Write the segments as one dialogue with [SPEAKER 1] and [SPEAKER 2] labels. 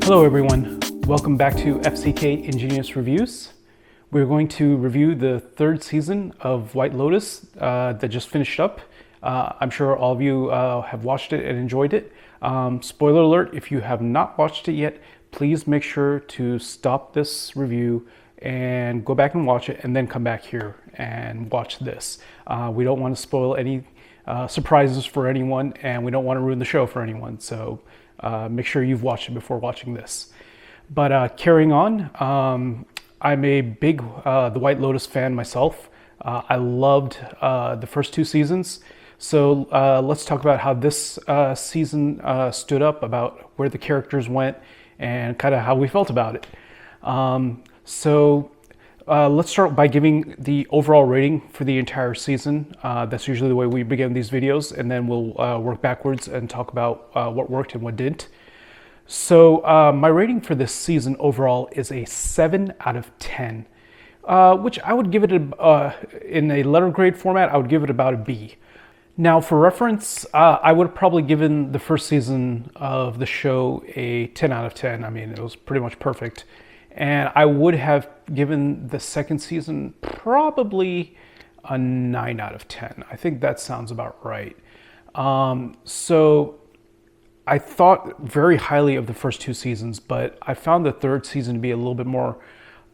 [SPEAKER 1] Hello everyone, welcome back to FCK Ingenious Reviews. We're going to review the third season of White Lotus that just finished up. I'm sure all of you have watched it and enjoyed it. Spoiler alert, if you have not watched it yet, please make sure to stop this review and go back and watch it and then come back here and watch this. We don't want to spoil any surprises for anyone, and we don't want to ruin the show for anyone. So make sure you've watched it before watching this. But carrying on, I'm a big The White Lotus fan myself. I loved the first two seasons. So let's talk about how this season stood up, about where the characters went, and kind of how we felt about it. Let's start by giving the overall rating for the entire season. That's usually the way we begin these videos, and then we'll work backwards and talk about what worked and what didn't. So my rating for this season overall is a 7 out of 10, which I would give it in a letter grade format. I would give it about a B. Now, for reference, I would have probably given the first season of the show a 10 out of 10. I mean, it was pretty much perfect. And I would have given the second season probably a 9 out of 10. I think that sounds about right. So I thought very highly of the first two seasons, but I found the third season to be a little bit more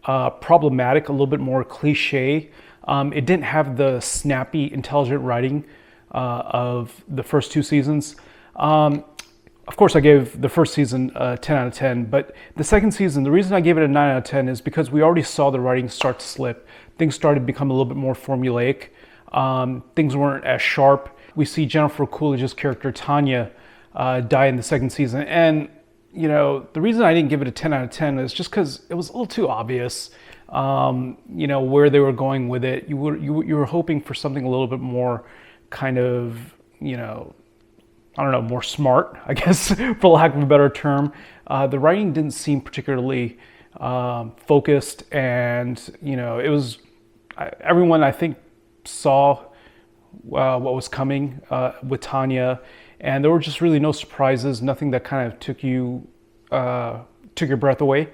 [SPEAKER 1] problematic, a little bit more cliche. It didn't have the snappy, intelligent writing of the first two seasons. Of course, I gave the first season a 10 out of 10, but the second season, the reason I gave it a 9 out of 10 is because we already saw the writing start to slip. Things started to become a little bit more formulaic. Things weren't as sharp. We see Jennifer Coolidge's character, Tanya, die in the second season. And, you know, the reason I didn't give it a 10 out of 10 is just because it was a little too obvious, you know, where they were going with it. You were hoping for something a little bit more kind of, you know, I don't know, more smart, I guess, for lack of a better term. The writing didn't seem particularly focused, and, you know, it was, everyone I think saw what was coming with Tanya, and there were just really no surprises, nothing that kind of took your breath away.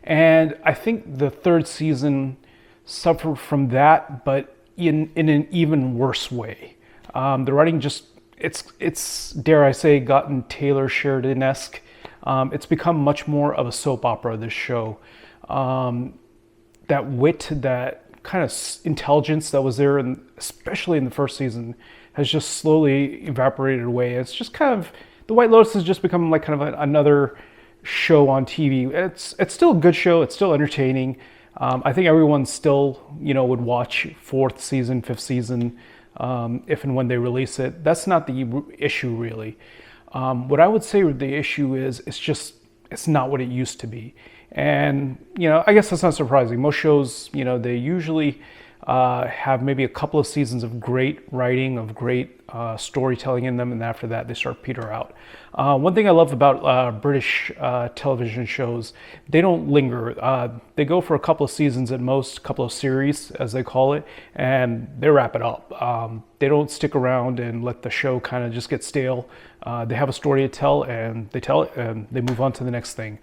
[SPEAKER 1] And I think the third season suffered from that, but in an even worse way. The writing just, it's dare I say, gotten Taylor Sheridan-esque. It's become much more of a soap opera, this show. That wit, that kind of intelligence that was there, especially in the first season, has just slowly evaporated away. It's just kind of, The White Lotus has just become like kind of another show on TV. It's still a good show. It's still entertaining. I think everyone still, you know, would watch fourth season, fifth season, if and when they release it. That's not the issue, really. What I would say the issue is, it's not what it used to be. And, you know, I guess that's not surprising. Most shows, you know, they usually have maybe a couple of seasons of great writing, of great storytelling in them, and after that they start peter out. One thing I love about British television shows, they don't linger. They go for a couple of seasons at most, a couple of series as they call it, and they wrap it up. They don't stick around and let the show kind of just get stale. They have a story to tell, and they tell it, and they move on to the next thing.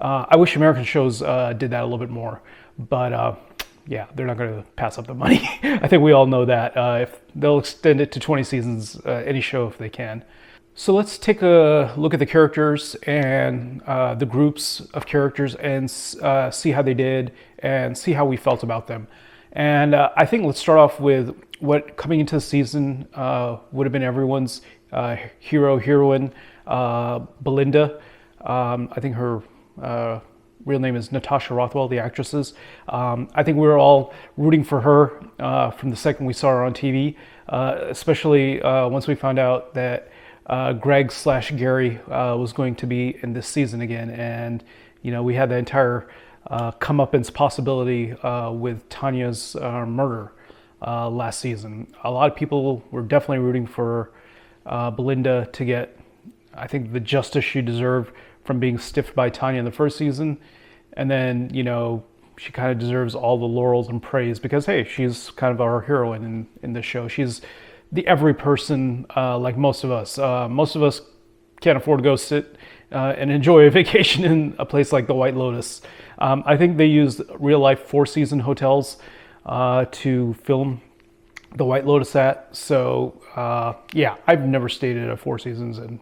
[SPEAKER 1] I wish American shows did that a little bit more, but yeah, they're not going to pass up the money. I think we all know that. If they'll extend it to 20 seasons, any show if they can. So let's take a look at the characters and the groups of characters and see how they did and see how we felt about them. And I think let's start off with what coming into the season would have been everyone's hero, heroine, Belinda. I think her real name is Natasha Rothwell, the actress's. I think we were all rooting for her from the second we saw her on TV, especially once we found out that Greg/Gary was going to be in this season again. And, you know, we had the entire comeuppance possibility with Tanya's murder last season. A lot of people were definitely rooting for Belinda to get, I think, the justice she deserved from being stiffed by Tanya in the first season. And then, you know, she kind of deserves all the laurels and praise because, hey, she's kind of our heroine in the show. She's the every person, like most of us. Most of us can't afford to go sit and enjoy a vacation in a place like the White Lotus. I think they used real life four-season hotels to film the White Lotus at. So yeah, I've never stayed at a Four Seasons, and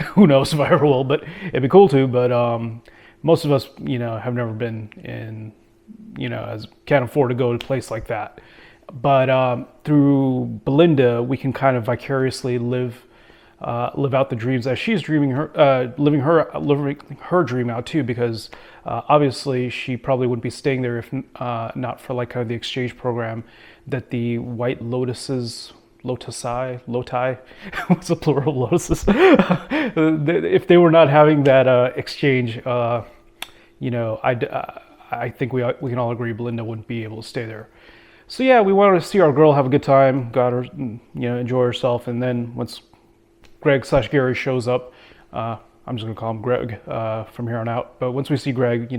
[SPEAKER 1] who knows if I ever will, but it'd be cool to. But most of us, have never been in, as can't afford to go to a place like that. But through Belinda, we can kind of vicariously live out the dreams as she's living her dream out too. Because obviously, she probably wouldn't be staying there if not for like kind of the exchange program that the White Lotuses. Loti, what's the plural of lotuses? If they were not having that exchange, I think we can all agree Belinda wouldn't be able to stay there. So yeah, we wanted to see our girl have a good time, got her, enjoy herself, and then once Greg/Gary shows up, I'm just gonna call him Greg from here on out. But once we see Greg,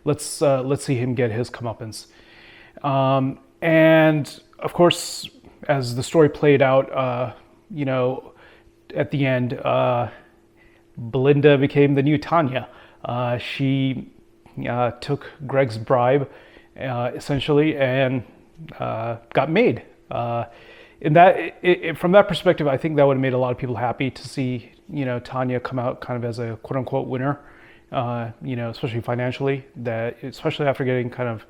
[SPEAKER 1] let's see him get his comeuppance. And of course, as the story played out, at the end, Belinda became the new Tanya. She took Greg's bribe, essentially, and got made. From that perspective, I think that would have made a lot of people happy to see, Tanya come out kind of as a quote unquote winner, especially financially, especially after getting kind of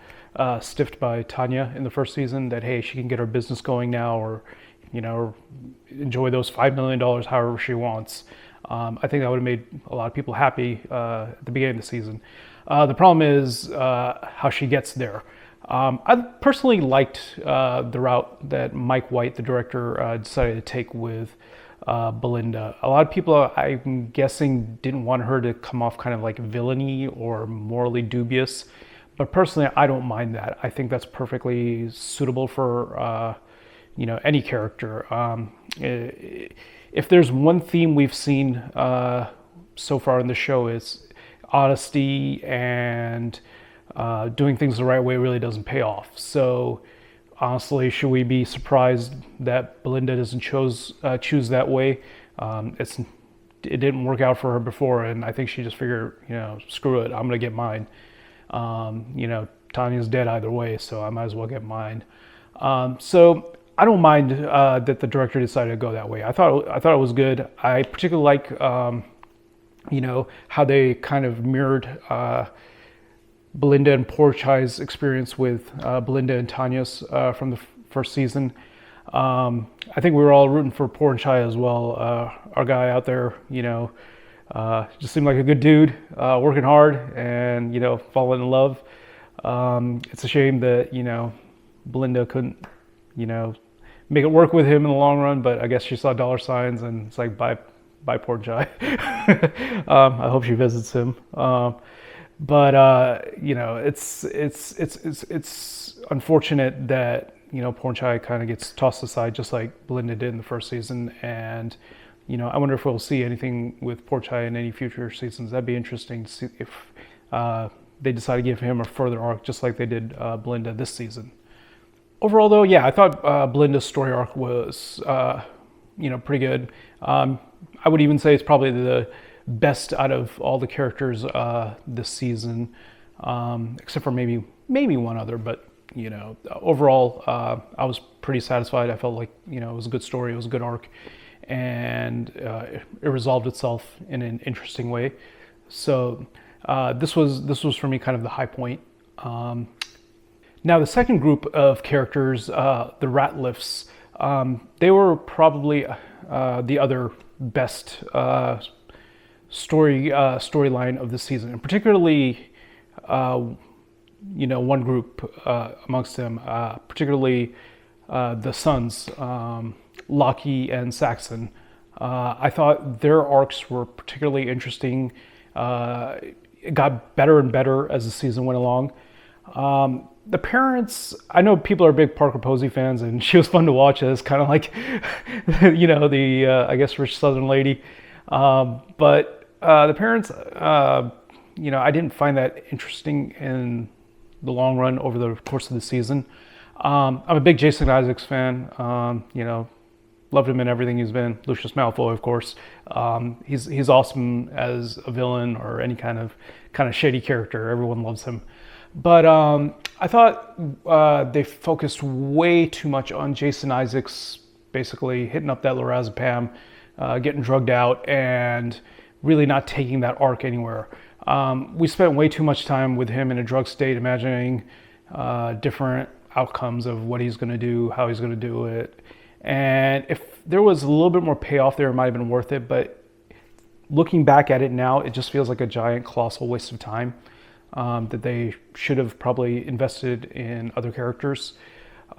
[SPEAKER 1] stiffed by Tanya in the first season, that, hey, she can get her business going now, or, enjoy those $5 million however she wants. I think that would have made a lot of people happy at the beginning of the season. The problem is how she gets there. I personally liked the route that Mike White, the director, decided to take with Belinda. A lot of people, I'm guessing, didn't want her to come off kind of like villainy or morally dubious. But personally, I don't mind that. I think that's perfectly suitable for, any character. If there's one theme we've seen so far in the show, is honesty and doing things the right way really doesn't pay off. So honestly, should we be surprised that Belinda doesn't choose that way? It didn't work out for her before, and I think she just figured, screw it, I'm gonna get mine. Tanya's dead either way, so I might as well get mine. So I don't mind that the director decided to go that way. I thought it was good. I particularly like how they kind of mirrored Belinda and Porchai's experience with Belinda and Tanya's from the first season. I think we were all rooting for Porchai as well. Our guy out there, just seemed like a good dude, working hard and, falling in love. It's a shame that, Belinda couldn't, make it work with him in the long run, but I guess she saw dollar signs and it's like, bye Porchai. I hope she visits him. But it's unfortunate that, Porchai kind of gets tossed aside just like Belinda did in the first season. And, I wonder if we'll see anything with Porchai in any future seasons. That'd be interesting to see if they decide to give him a further arc, just like they did Belinda this season. Overall, though, yeah, I thought Belinda's story arc was, pretty good. I would even say it's probably the best out of all the characters this season, except for maybe one other. But overall, I was pretty satisfied. I felt like it was a good story, it was a good arc, and it resolved itself in an interesting way. So this was for me kind of the high point. Now the second group of characters, the Ratliffs, they were probably the other best storyline of the season, and particularly one group amongst them, particularly the sons, Lockie and Saxon. I thought their arcs were particularly interesting. It got better and better as the season went along. The parents, I know people are big Parker Posey fans, and she was fun to watch as kind of like, the I guess rich Southern lady. But the parents, I didn't find that interesting in the long run over the course of the season. I'm a big Jason Isaacs fan. loved him in everything he's been. Lucius Malfoy, of course. He's awesome as a villain or any kind of shady character. Everyone loves him. But I thought they focused way too much on Jason Isaacs basically hitting up that lorazepam, getting drugged out, and really not taking that arc anywhere. We spent way too much time with him in a drug state, imagining different outcomes of what he's going to do, how he's going to do it. And if there was a little bit more payoff there, it might have been worth it. But looking back at it now, it just feels like a giant, colossal waste of time that they should have probably invested in other characters.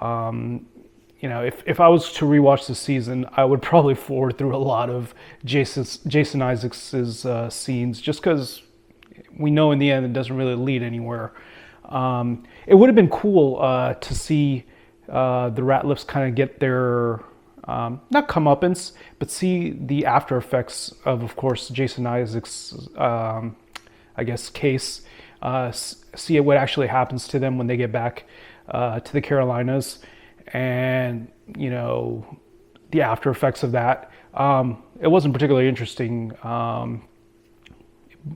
[SPEAKER 1] If I was to rewatch this season, I would probably forward through a lot of Jason Isaacs' scenes, just because we know in the end it doesn't really lead anywhere. It would have been cool to see the Ratliffs kind of get their, not comeuppance, but see the after effects of course, Jason Isaacs' case, see what actually happens to them when they get back to the Carolinas, and the after effects of that. It wasn't particularly interesting.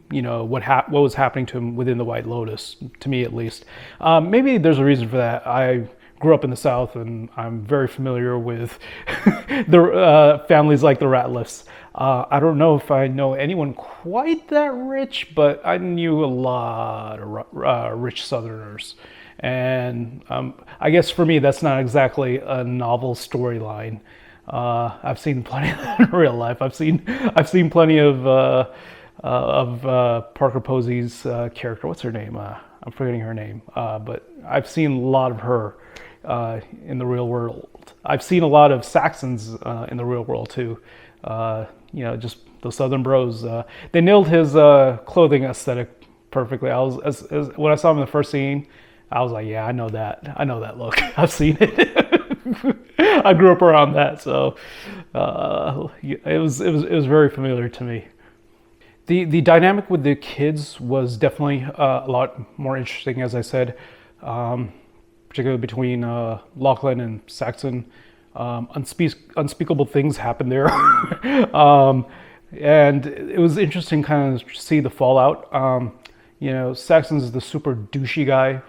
[SPEAKER 1] What was happening to him within the White Lotus, to me at least. Maybe there's a reason for that. I grew up in the South, and I'm very familiar with the families like the Ratliffs. I don't know if I know anyone quite that rich, but I knew a lot of rich Southerners. And I guess for me, that's not exactly a novel storyline. I've seen plenty of that in real life. I've seen plenty of Parker Posey's character. What's her name? I'm forgetting her name. But I've seen a lot of her in the real world. I've seen a lot of Saxons in the real world too. Just the Southern bros. They nailed his clothing aesthetic perfectly. When I saw him in the first scene, I was like, yeah, I know that look. I've seen it. I grew up around that, so it was very familiar to me. The dynamic with the kids was definitely a lot more interesting, as I said, particularly between Lachlan and Saxon. Unspeakable things happened there. And it was interesting kind of see the fallout. Saxon's the super douchey guy,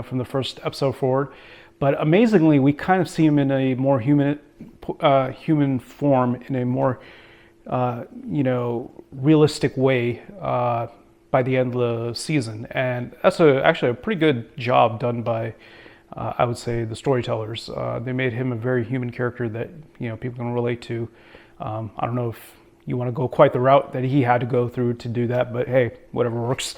[SPEAKER 1] from the first episode forward. But amazingly, we kind of see him in a more human form, in a more realistic way by the end of the season. And that's actually a pretty good job done by, I would say, the storytellers. They made him a very human character that, people can relate to. I don't know if you want to go quite the route that he had to go through to do that, but hey, whatever works.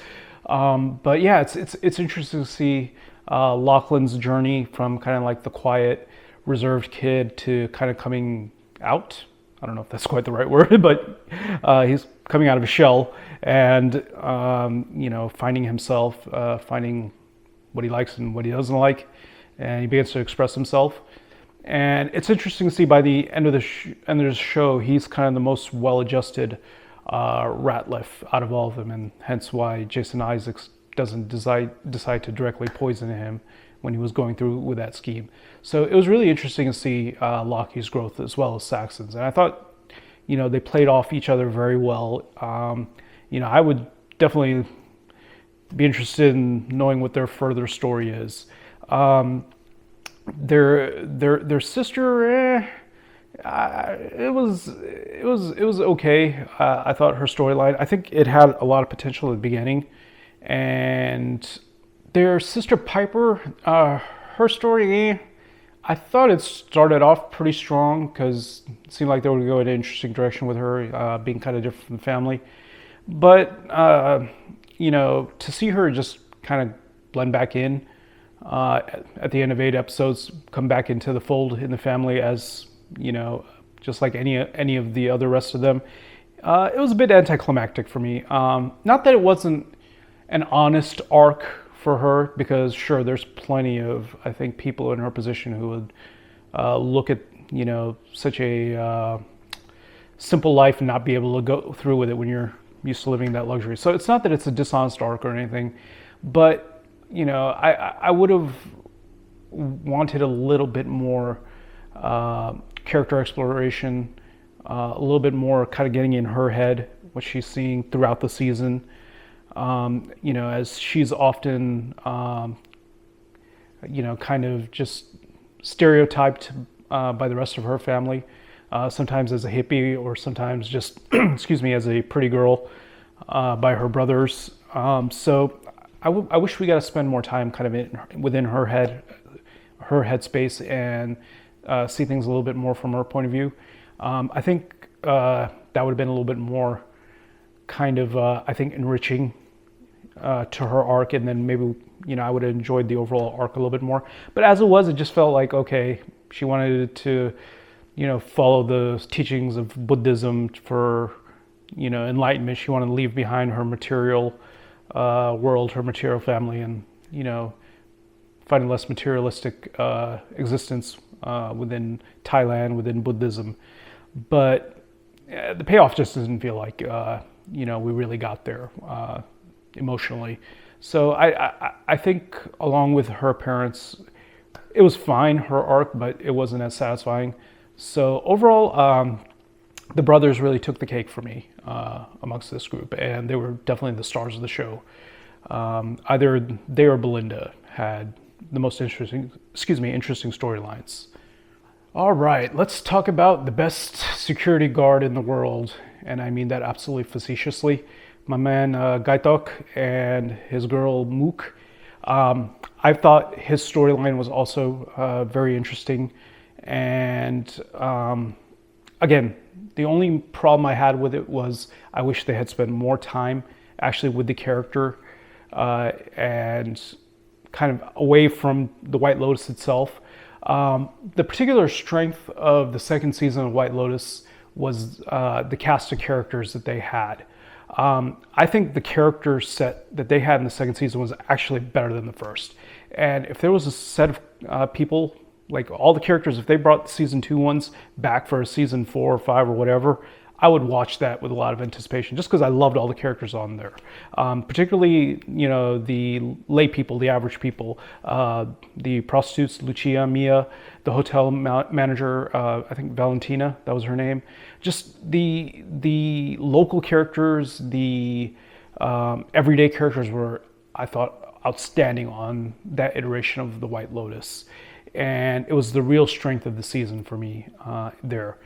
[SPEAKER 1] But yeah, it's interesting to see Lachlan's journey from kind of like the quiet, reserved kid to kind of coming out. I don't know if that's quite the right word, but he's coming out of a shell and, finding himself, finding what he likes and what he doesn't like. And he begins to express himself. And it's interesting to see by the end of the show, he's kind of the most well-adjusted Ratliff out of all of them. And hence why Jason Isaacs doesn't decide to directly poison him when he was going through with that scheme. So it was really interesting to see Lockie's growth as well as Saxon's. And I thought, they played off each other very well. I would definitely be interested in knowing what their further story is. Their sister, it was okay. I thought her storyline, I think it had a lot of potential at the beginning. And their sister Piper, her story, I thought it started off pretty strong because it seemed like they were going to go in an interesting direction with her being kind of different from the family. But, to see her just kind of blend back in at the end of 8 episodes, come back into the fold in the family as, just like any of the other rest of them, it was a bit anticlimactic for me. Not that it wasn't an honest arc for her, because sure, there's plenty of, I think, people in her position who would look at, such a simple life and not be able to go through with it when you're used to living that luxury. So it's not that it's a dishonest arc or anything, but, I would have wanted a little bit more character exploration, a little bit more kind of getting in her head, what she's seeing throughout the season. As she's often, kind of just stereotyped by the rest of her family, sometimes as a hippie or sometimes just, excuse me, as a pretty girl by her brothers. So I wish we got to spend more time kind of within her headspace, and see things a little bit more from her point of view. I think that would have been a little bit more kind of, I think, enriching to her arc, and then maybe, I would have enjoyed the overall arc a little bit more. But as it was, it just felt like, okay, she wanted to, follow the teachings of Buddhism for, enlightenment. She wanted to leave behind her material world, her material family, and, find a less materialistic existence within Thailand, within Buddhism. But the payoff just doesn't feel like, we really got there emotionally. So I think along with her parents, it was fine, her arc, but it wasn't as satisfying. So overall, the brothers really took the cake for me amongst this group, and they were definitely the stars of the show. Either they or Belinda had the most interesting storylines. All right, let's talk about the best security guard in the world, and I mean that absolutely facetiously. My man Gaitok and his girl Mook. I thought his storyline was also very interesting, and again, the only problem I had with it was I wish they had spent more time actually with the character and kind of away from the White Lotus itself. The particular strength of the second season of White Lotus was the cast of characters that they had. I think the character set that they had in the second season was actually better than the first. And if there was a set of people, like all the characters, if they brought the season 2 ones back for a season 4 or 5 or whatever, I would watch that with a lot of anticipation, just because I loved all the characters on there. Particularly, the lay people, the average people, the prostitutes, Lucia, Mia, the hotel manager, I think Valentina, that was her name. Just the local characters, the everyday characters were, I thought, outstanding on that iteration of the White Lotus. And it was the real strength of the season for me there.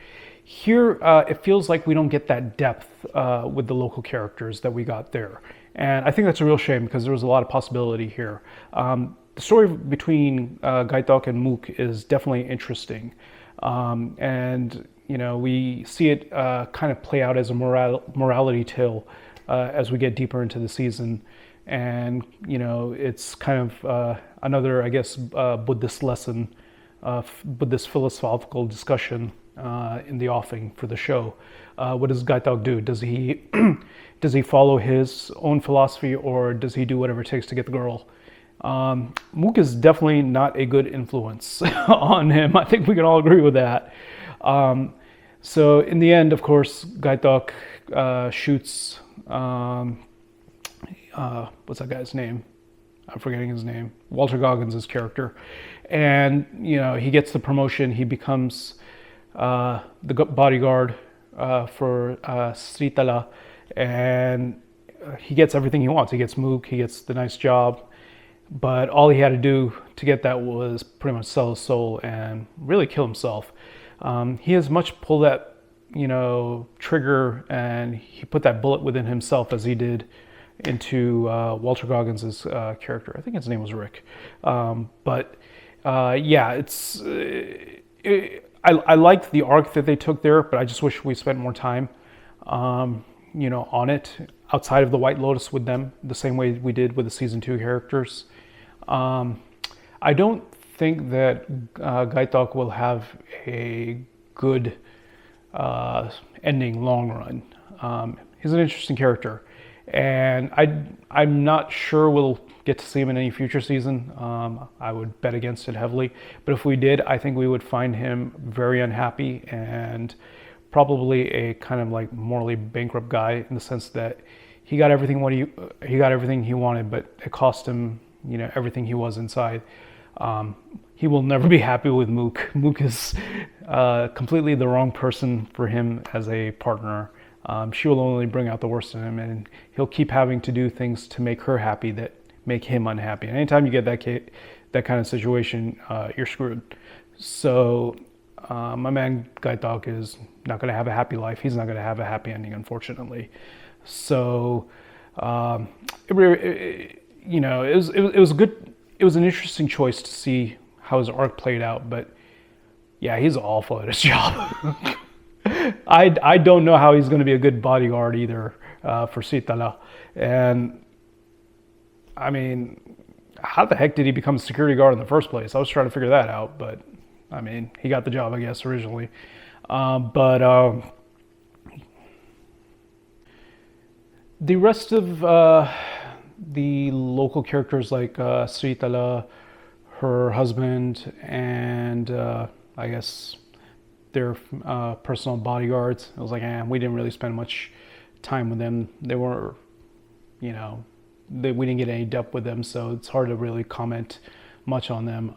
[SPEAKER 1] Here, it feels like we don't get that depth with the local characters that we got there. And I think that's a real shame, because there was a lot of possibility here. The story between Gaitok and Mook is definitely interesting. And, we see it kind of play out as a morality tale as we get deeper into the season. And, it's kind of another, I guess, Buddhist lesson, Buddhist philosophical discussion in the offing for the show. What does Gaitok do? Does he follow his own philosophy, or does he do whatever it takes to get the girl? Mook is definitely not a good influence on him. I think we can all agree with that. So in the end, of course, Gaitok shoots, what's that guy's name? I'm forgetting his name. Walter Goggins' character. And, he gets the promotion. He becomes the bodyguard for Sritala, and he gets everything he wants. He gets Mook, he gets the nice job, but all he had to do to get that was pretty much sell his soul and really kill himself. He as much pull that, trigger, and he put that bullet within himself as he did into Walter Goggins' character. I think his name was Rick. I liked the arc that they took there, but I just wish we spent more time, on it outside of the White Lotus with them, the same way we did with the season 2 characters. I don't think that Gaitok will have a good ending long run. He's an interesting character, and I'm not sure we'll get to see him in any future season. I would bet against it heavily, but if we did, I think we would find him very unhappy and probably a kind of like morally bankrupt guy, in the sense that he got everything he wanted, but it cost him, everything he was inside. he will never be happy with Mook. Mook is completely the wrong person for him as a partner. She will only bring out the worst in him, and he'll keep having to do things to make her happy that make him unhappy. And anytime you get that kind of situation, you're screwed. So my man Gaitok is not going to have a happy life. He's not going to have a happy ending, unfortunately. So it was good. It was an interesting choice to see how his arc played out, but yeah, he's awful at his job. I don't know how he's going to be a good bodyguard either for Sitala. And I mean, how the heck did he become a security guard in the first place? I was trying to figure that out, but I mean, he got the job, I guess, originally. But the rest of the local characters like Sritala, her husband, and I guess their personal bodyguards. I was like, we didn't really spend much time with them. They were, we didn't get any depth with them, so it's hard to really comment much on them.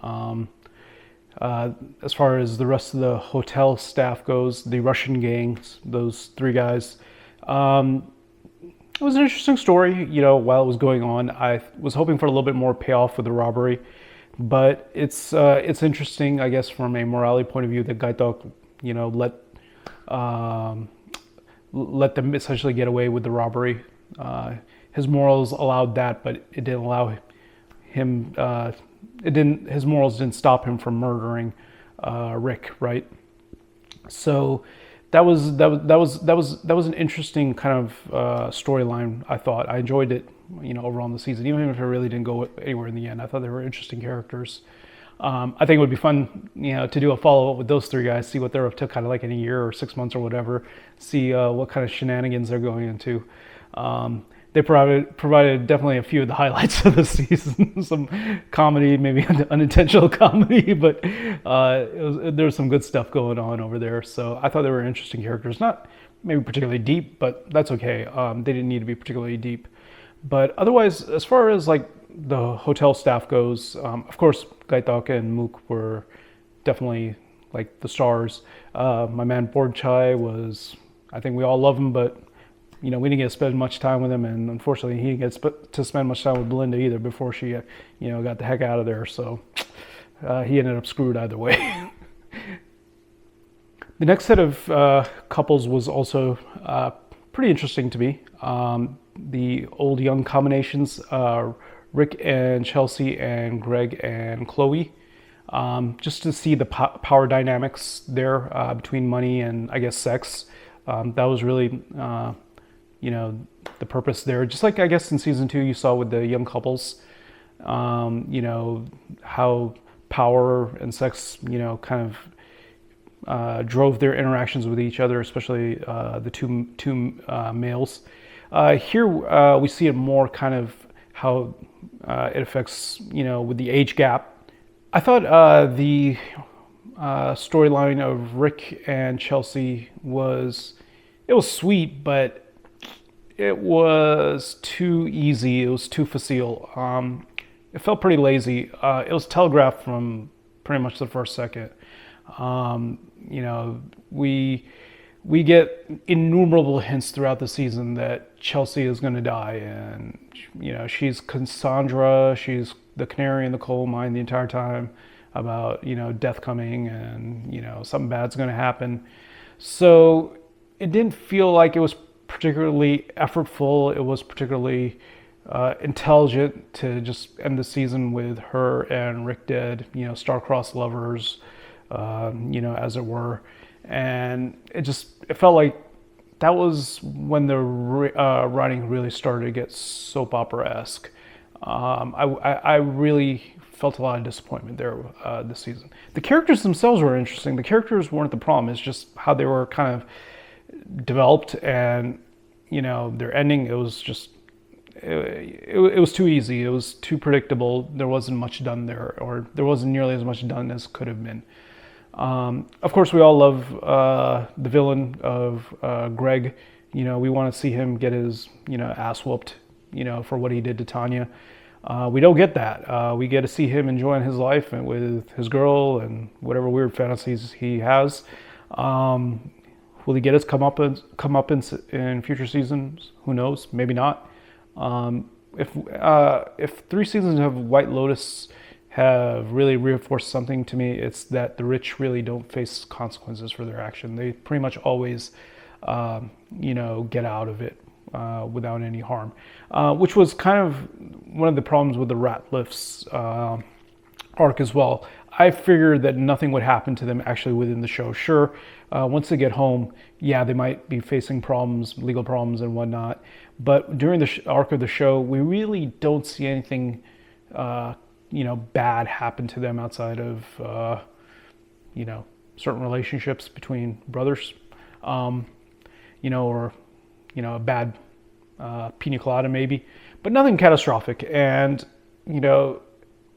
[SPEAKER 1] As far as the rest of the hotel staff goes, the Russian gangs, those three guys, it was an interesting story. While it was going on, I was hoping for a little bit more payoff with the robbery, but it's interesting, I guess, from a morality point of view that Gaitok, let them essentially get away with the robbery. His morals allowed that, but it didn't allow him. His morals didn't stop him from murdering Rick, right? So that was an interesting kind of storyline. I thought I enjoyed it, overall in the season, even if it really didn't go anywhere in the end. I thought they were interesting characters. I think it would be fun, to do a follow-up with those three guys, see what they're up to, kind of like in a year or 6 months or whatever, see what kind of shenanigans they're going into. They provided definitely a few of the highlights of the season, some comedy, maybe unintentional comedy, but there was some good stuff going on over there. So I thought they were interesting characters, not maybe particularly deep, but that's okay. They didn't need to be particularly deep. But otherwise, as far as like the hotel staff goes, of course, Gaitok and Mook were definitely like the stars. My man Borchai was, I think we all love him, but we didn't get to spend much time with him, and unfortunately, he didn't get to spend much time with Belinda either before she, got the heck out of there. So he ended up screwed either way. The next set of couples was also pretty interesting to me. The old-young combinations, Rick and Chelsea and Greg and Chloe. Just to see the power dynamics there between money and, I guess, sex. That was really... the purpose there. Just like I guess in season 2 you saw with the young couples, how power and sex, kind of drove their interactions with each other, especially the two males. Here we see it more kind of how it affects, with the age gap. I thought the storyline of Rick and Chelsea was sweet, but it was too easy. It was too facile. It felt pretty lazy. It was telegraphed from pretty much the first second. We get innumerable hints throughout the season that Chelsea is going to die, and she's Cassandra. She's the canary in the coal mine the entire time about death coming, and something bad's going to happen. So it didn't feel like it was particularly effortful. It was particularly intelligent to just end the season with her and Rick dead, star-crossed lovers, as it were. And it felt like that was when the writing really started to get soap opera-esque. I really felt a lot of disappointment there this season. The characters themselves were interesting. The characters weren't the problem. It's just how they were kind of developed, and their ending, it was just it was too easy. It was too predictable. There wasn't much done there, or there wasn't nearly as much done as could have been. Of course, we all love the villain of Greg. We want to see him get his ass whooped for what he did to Tanya. We don't get that. We get to see him enjoying his life and with his girl and whatever weird fantasies he has. Will he get his comeuppance in future seasons? Who knows? Maybe not. If 3 seasons of White Lotus have really reinforced something to me, it's that the rich really don't face consequences for their action. They pretty much always, get out of it without any harm, which was kind of one of the problems with the Ratliff's arc as well. I figured that nothing would happen to them actually within the show. Sure, once they get home, yeah, they might be facing problems, legal problems and whatnot. But during the arc of the show, we really don't see anything, bad happen to them outside of, certain relationships between brothers, or, a bad pina colada maybe, but nothing catastrophic. And,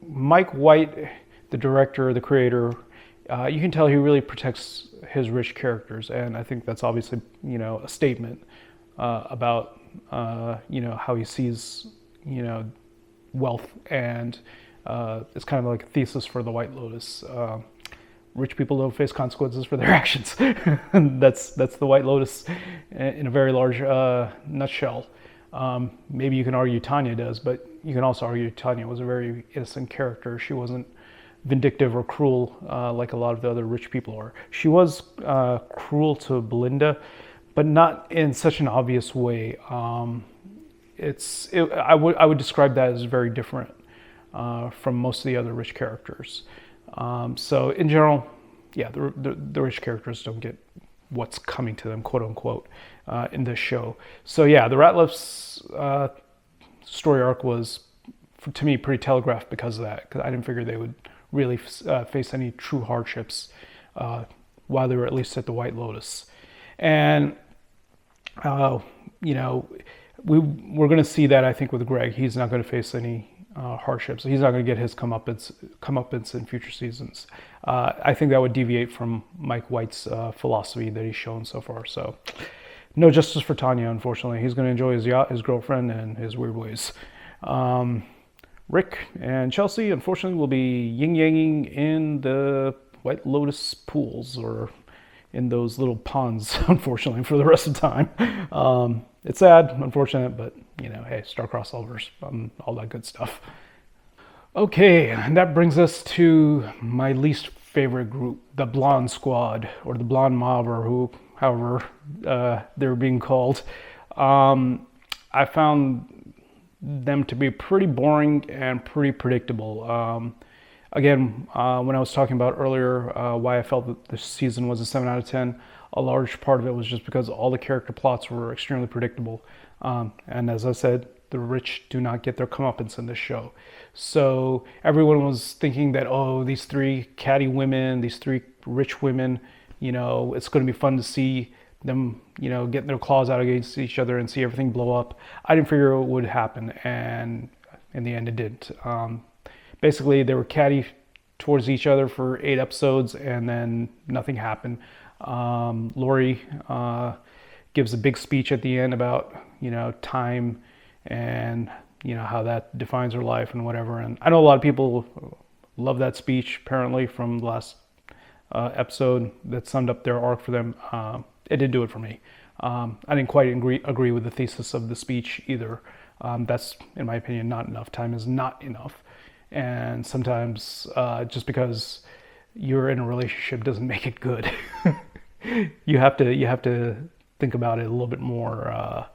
[SPEAKER 1] Mike White, the director, the creator, you can tell he really protects his rich characters, and I think that's obviously a statement about how he sees wealth, and it's kind of like a thesis for the White Lotus. Rich people don't face consequences for their actions. that's the White Lotus in a very large nutshell. Maybe you can argue Tanya does, but you can also argue Tanya was a very innocent character. She wasn't vindictive or cruel like a lot of the other rich people are. She was cruel to Belinda, but not in such an obvious way. I would describe that as very different from most of the other rich characters. So in general, yeah, the rich characters don't get what's coming to them, quote unquote, in this show. So yeah, the Ratliff's story arc was, to me, pretty telegraphed because of that. Because I didn't figure they would really face any true hardships while they were at least at the White Lotus. And we're going to see that, I think, with Greg. He's not going to face any hardships. He's not going to get his comeuppance in future seasons. I think that would deviate from Mike White's philosophy that he's shown so far. So no justice for Tanya, unfortunately. He's going to enjoy his yacht, his girlfriend, and his weird ways. Rick and Chelsea, unfortunately, will be yin-yanging in the White Lotus pools, or in those little ponds, unfortunately, for the rest of the time. It's sad, unfortunate, but, hey, star-crossed lovers, all that good stuff. Okay, and that brings us to my least favorite group, the Blonde Squad, or the Blonde Mob, or however they're being called. I found them to be pretty boring and pretty predictable. Again, when I was talking about earlier why I felt that this season was a 7 out of 10, a large part of it was just because all the character plots were extremely predictable. And as I said, the rich do not get their comeuppance in this show. So everyone was thinking that, oh, these 3 catty women, these 3 rich women, it's going to be fun to see them, getting their claws out against each other and see everything blow up. I didn't figure it would happen, and in the end it didn't. Basically, they were catty towards each other for 8 episodes, and then nothing happened. Lori gives a big speech at the end about, time and, how that defines her life and whatever. And I know a lot of people love that speech, apparently, from the last episode that summed up their arc for them. It didn't do it for me. I didn't quite agree with the thesis of the speech either. That's, in my opinion, not enough. Time is not enough. And sometimes just because you're in a relationship doesn't make it good. you have to think about it a little bit more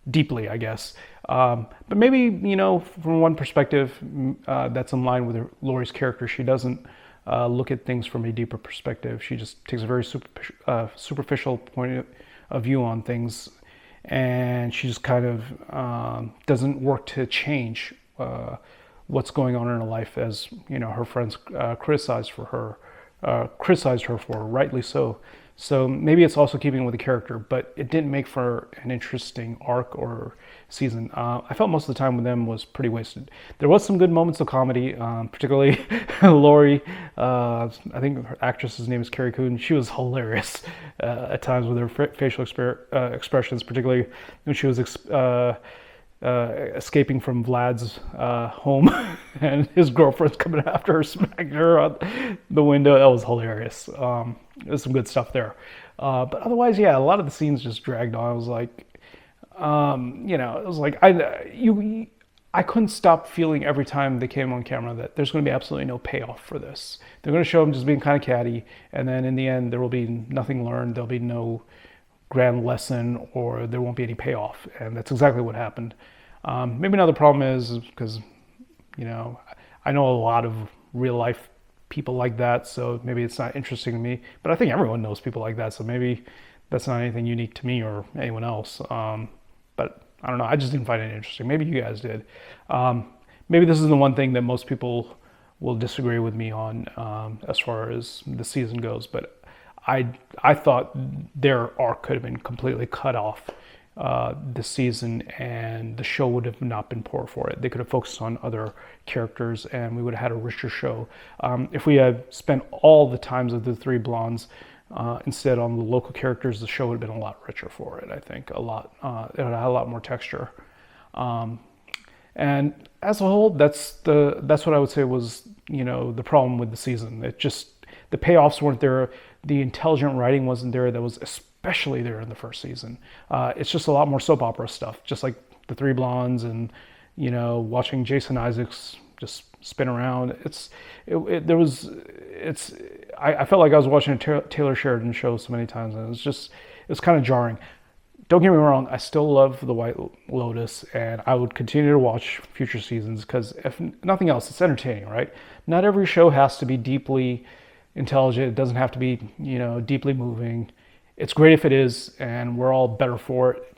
[SPEAKER 1] deeply, I guess. But maybe, from one perspective, that's in line with Lori's character. She doesn't look at things from a deeper perspective. She just takes a very superficial point of view on things, and she just kind of doesn't work to change what's going on in her life, as her friends criticized her for, rightly so. So maybe it's also keeping with the character, but it didn't make for an interesting arc or season. I felt most of the time with them was pretty wasted. There was some good moments of comedy, particularly Lori. I think her actress's name is Carrie Coon. She was hilarious at times with her facial expressions, particularly when she was escaping from Vlad's home, and his girlfriend's coming after her, smacking her out the window. That was hilarious. There's some good stuff there. But otherwise, yeah, a lot of the scenes just dragged on. I was like, it was like I couldn't stop feeling every time they came on camera that there's going to be absolutely no payoff for this. They're going to show him just being kind of catty, and then in the end, there will be nothing learned. There'll be no grand lesson, or there won't be any payoff, and that's exactly what happened. Maybe another problem is because, I know a lot of real life people like that, so maybe it's not interesting to me. But I think everyone knows people like that, so maybe that's not anything unique to me or anyone else. But I don't know. I just didn't find it interesting. Maybe you guys did. Maybe this is the one thing that most people will disagree with me on as far as the season goes. But I thought their arc could have been completely cut off this season, and the show would have not been poor for it. They could have focused on other characters, and we would have had a richer show. If we had spent all the times of the three blondes instead on the local characters, the show would have been a lot richer for it. I think it would have had a lot more texture. And as a whole, that's what I would say was the problem with the season. It just, the payoffs weren't there. The intelligent writing wasn't there. That was especially there in the first season. It's just a lot more soap opera stuff, just like the three blondes and watching Jason Isaacs just spin around. I felt like I was watching a Taylor Sheridan show so many times, and it was kind of jarring. Don't get me wrong, I still love The White Lotus, and I would continue to watch future seasons because if nothing else, it's entertaining, right? Not every show has to be deeply intelligent. It doesn't have to be, deeply moving. It's great if it is, and we're all better for it,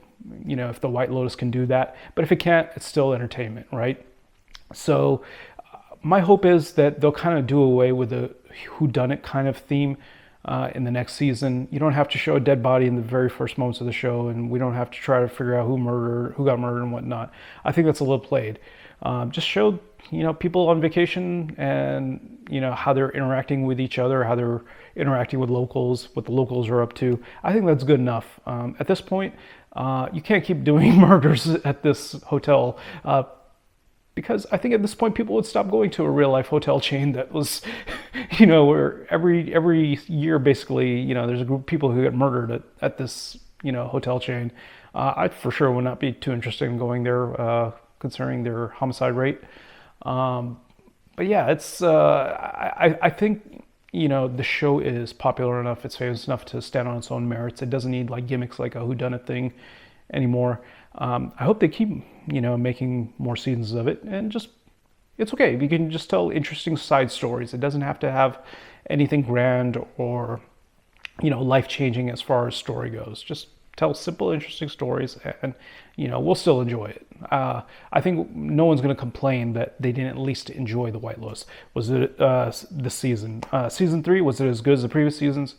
[SPEAKER 1] if The White Lotus can do that. But if it can't, it's still entertainment, right? So my hope is that they'll kind of do away with the whodunit kind of theme in the next season. You don't have to show a dead body in the very first moments of the show, and we don't have to try to figure out who got murdered and whatnot. I think that's a little played. Just show people on vacation and how they're interacting with each other, how they're interacting with locals, what the locals are up to. I think that's good enough. At this point, you can't keep doing murders at this hotel because I think at this point people would stop going to a real life hotel chain that was, where every year basically, there's a group of people who get murdered at this, hotel chain. I for sure would not be too interested in going there concerning their homicide rate. But yeah, it's I think the show is popular enough, it's famous enough to stand on its own merits. It doesn't need like gimmicks like a whodunit thing anymore. I hope they keep making more seasons of it, and it's okay if you can just tell interesting side stories. It doesn't have to have anything grand or life-changing as far as story goes. Just tell simple, interesting stories, and we'll still enjoy it. I think no one's going to complain that they didn't at least enjoy The White Lotus. Was it this season? Season 3, was it as good as the previous seasons?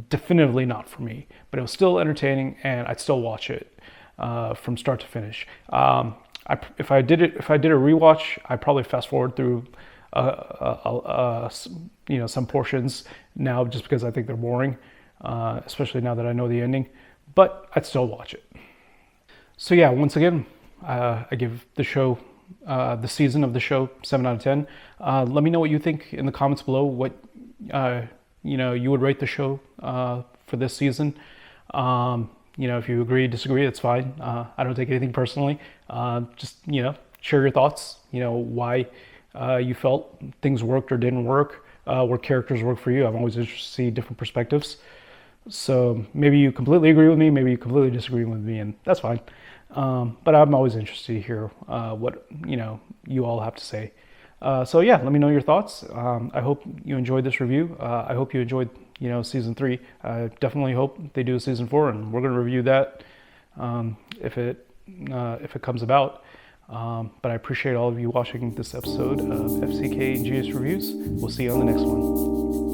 [SPEAKER 1] Definitively not for me, but it was still entertaining, and I'd still watch it from start to finish. If I did a rewatch, I'd probably fast forward through some portions now just because I think they're boring, especially now that I know the ending. But I'd still watch it. So yeah, once again, I give the show, the season of the show, 7 out of 10. Let me know what you think in the comments below. What you would rate the show for this season. If you agree, disagree, that's fine. I don't take anything personally. Just share your thoughts. Why you felt things worked or didn't work. What characters work for you. I'm always interested to see different perspectives. So maybe you completely agree with me, maybe you completely disagree with me, and that's fine. But I'm always interested to hear what you all have to say. So yeah, let me know your thoughts. I hope you enjoyed this review. I hope you enjoyed season 3. I definitely hope they do a season 4, and we're going to review that if it comes about. But I appreciate all of you watching this episode of FCK Ingenious Reviews. We'll see you on the next one.